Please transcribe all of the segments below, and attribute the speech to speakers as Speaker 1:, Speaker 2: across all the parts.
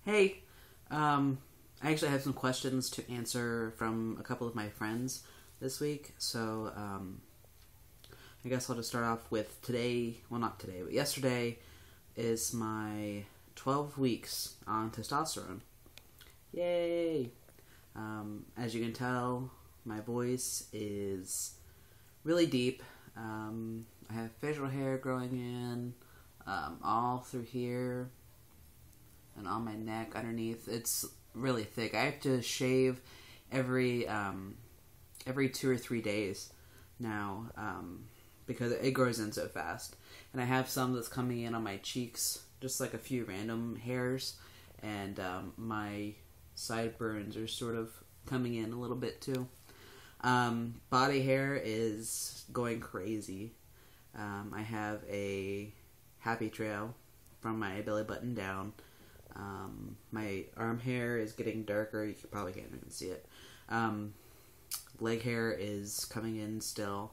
Speaker 1: Hey, I actually have some questions to answer from a couple of my friends this week. So, I guess I'll just start off with today. Well, not today, but yesterday is my 12 weeks on testosterone. Yay! As you can tell, my voice is really deep. I have facial hair growing in all through here and on my neck underneath. It's really thick. I have to shave every 2 or 3 days now because it grows in so fast. And I have some that's coming in on my cheeks, just like a few random hairs, and my sideburns are sort of coming in a little bit too. Body hair is going crazy. I have a happy trail from my belly button down. My arm hair is getting darker. You probably can't even see it. Leg hair is coming in still.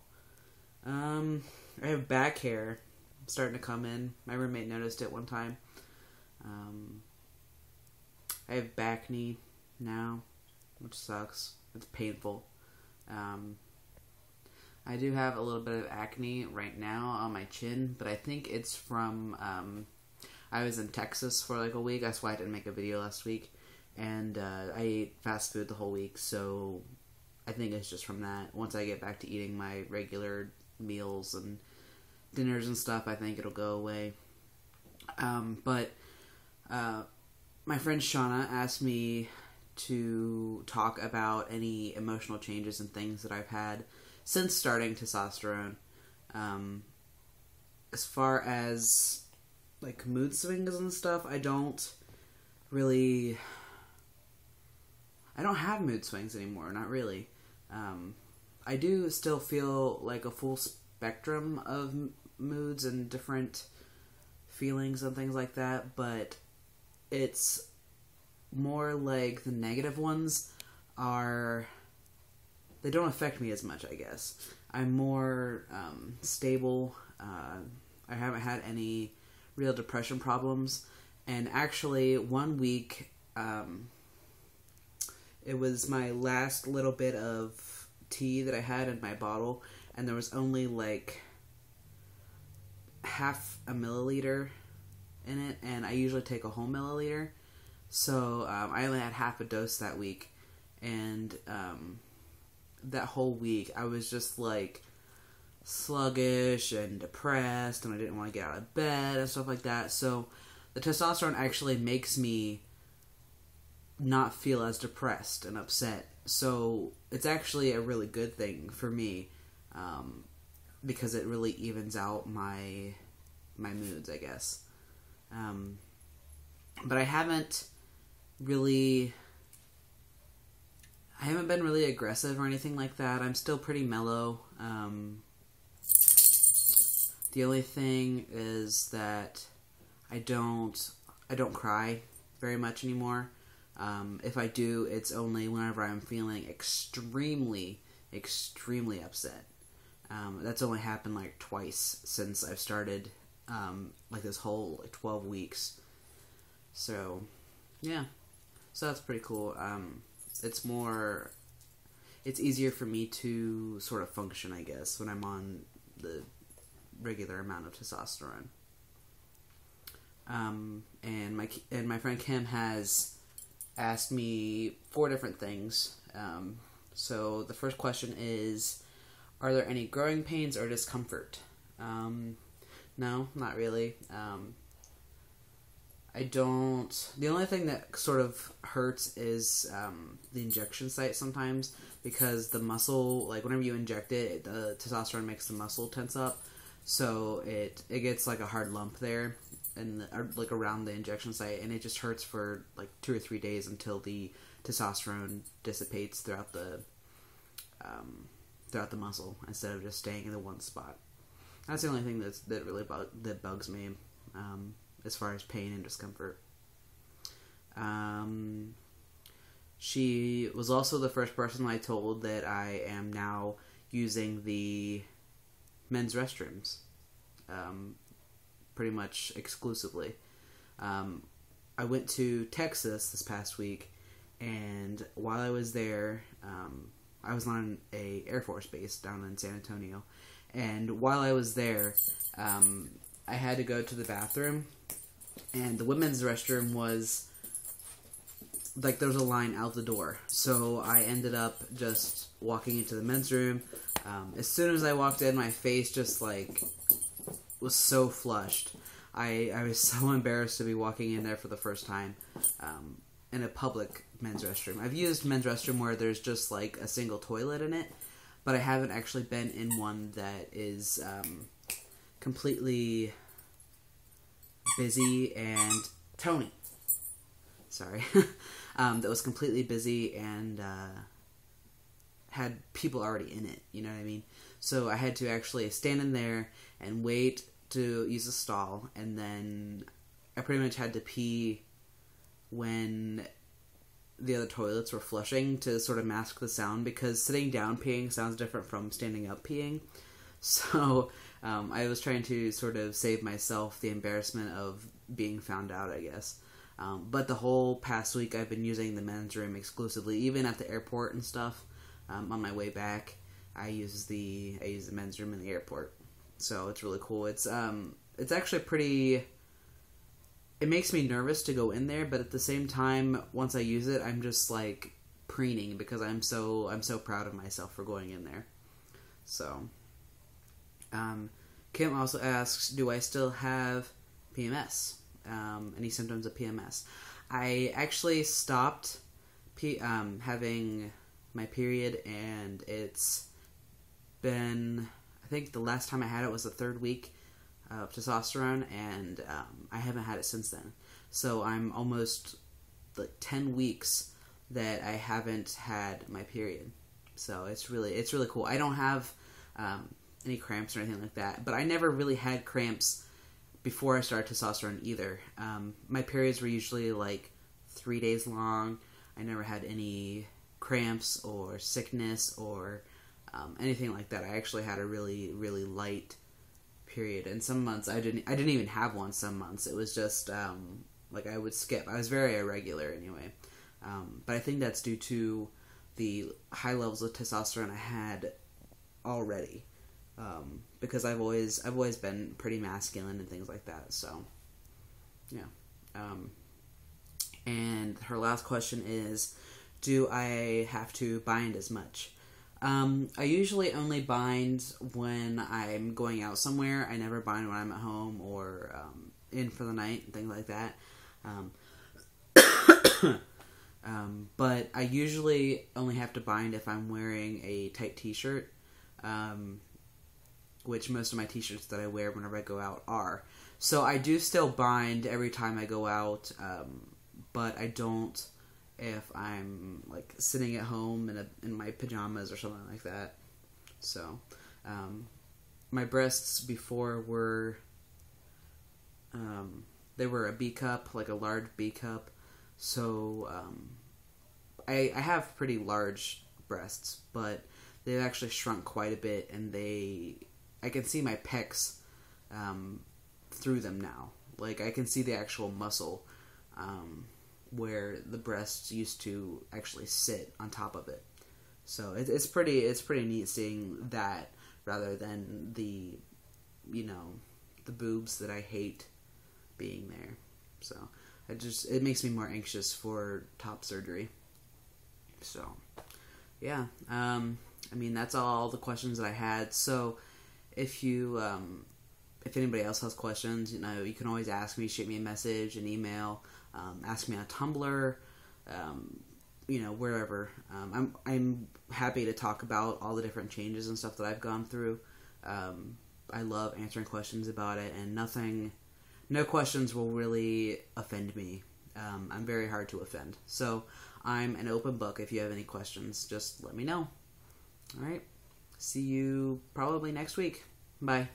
Speaker 1: I have back hair starting to come in. My roommate noticed it one time. I have back knee now, which sucks. It's painful. I do have a little bit of acne right now on my chin, but I think it's from, I was in Texas for like a week. That's why I didn't make a video last week. And I ate fast food the whole week, so I think it's just from that. Once I get back to eating my regular meals and dinners and stuff, I think it'll go away. But my friend Shauna asked me to talk about any emotional changes and things that I've had since starting testosterone. As far as like mood swings and stuff, I don't have mood swings anymore, not really. I do still feel like a full spectrum of moods and different feelings and things like that, but it's more like the negative ones they don't affect me as much, I guess. I'm more stable. I haven't had any real depression problems. And actually, one week, it was my last little bit of tea that I had in my bottle, and there was only like half a milliliter in it, and I usually take a whole milliliter. So I only had half a dose that week, and that whole week I was just like sluggish and depressed, and I didn't want to get out of bed and stuff like that. So the testosterone actually makes me not feel as depressed and upset. So it's actually a really good thing for me, because it really evens out my moods, I guess. But I haven't been really aggressive or anything like that. I'm still pretty mellow. The only thing is that I don't cry very much anymore. If I do, it's only whenever I'm feeling extremely, extremely upset. That's only happened like twice since I've started like this whole 12 weeks. So, yeah. So that's pretty cool. It's easier for me to sort of function, I guess, when I'm on the regular amount of testosterone. And my friend Kim has asked me 4 different things. So the first question is, are there any growing pains or discomfort? No, not really. The only thing that sort of hurts is the injection site sometimes, because the muscle, like whenever you inject it, the testosterone makes the muscle tense up, so it gets like a hard lump there, and like around the injection site, and it just hurts for like 2 or 3 days until the testosterone dissipates throughout the muscle instead of just staying in the one spot. That's the only thing that really bugs me. As far as pain and discomfort. She was also the first person I told that I am now using the men's restrooms pretty much exclusively. I went to Texas this past week, and while I was there, I was on a Air Force base down in San Antonio, and while I was there, I had to go to the bathroom, and the women's restroom was, like, there was a line out the door, so I ended up just walking into the men's room. As soon as I walked in, my face just, like, was so flushed. I was so embarrassed to be walking in there for the first time in a public men's restroom. I've used men's restroom where there's just, like, a single toilet in it, but I haven't actually been in one that is completely busy and... Tony! Sorry. That was completely busy and had people already in it, you know what I mean? So I had to actually stand in there and wait to use the stall, and then I pretty much had to pee when the other toilets were flushing to sort of mask the sound, because sitting down peeing sounds different from standing up peeing. So I was trying to sort of save myself the embarrassment of being found out, I guess. But the whole past week I've been using the men's room exclusively, even at the airport and stuff. On my way back, I use the men's room in the airport. So it's really cool. It's actually pretty... It makes me nervous to go in there, but at the same time, once I use it, I'm just like preening because I'm so proud of myself for going in there. So, Kim also asks, do I still have PMS? Any symptoms of PMS? I actually stopped having my period, and it's been, I think the last time I had it was the 3rd week of testosterone, and I haven't had it since then. So I'm almost like 10 weeks that I haven't had my period. So it's really cool. I don't have any cramps or anything like that, but I never really had cramps before I started testosterone either. My periods were usually like 3 days long. I never had any cramps or sickness or anything like that. I actually had a really, really light period. And some months I didn't even have one. Some months it was just like I would skip. I was very irregular anyway. But I think that's due to the high levels of testosterone I had already. Because I've always been pretty masculine and things like that. So, yeah. And her last question is, do I have to bind as much? I usually only bind when I'm going out somewhere. I never bind when I'm at home or in for the night and things like that. But I usually only have to bind if I'm wearing a tight t-shirt, which most of my t-shirts that I wear whenever I go out are. So I do still bind every time I go out, but I don't if I'm like sitting at home in my pajamas or something like that. So my breasts before were they were a B cup, like a large B cup. So I have pretty large breasts, but they've actually shrunk quite a bit, and I can see my pecs through them now. Like I can see the actual muscle where the breasts used to actually sit on top of it. So it's pretty neat seeing that rather than the boobs that I hate being there. So it makes me more anxious for top surgery. So yeah, I mean that's all the questions that I had. So if anybody else has questions, you can always ask me, shoot me a message, an email, ask me on Tumblr, wherever. I'm happy to talk about all the different changes and stuff that I've gone through. I love answering questions about it, and no questions will really offend me. I'm very hard to offend. So I'm an open book. If you have any questions, just let me know. Alright. See you probably next week. Bye.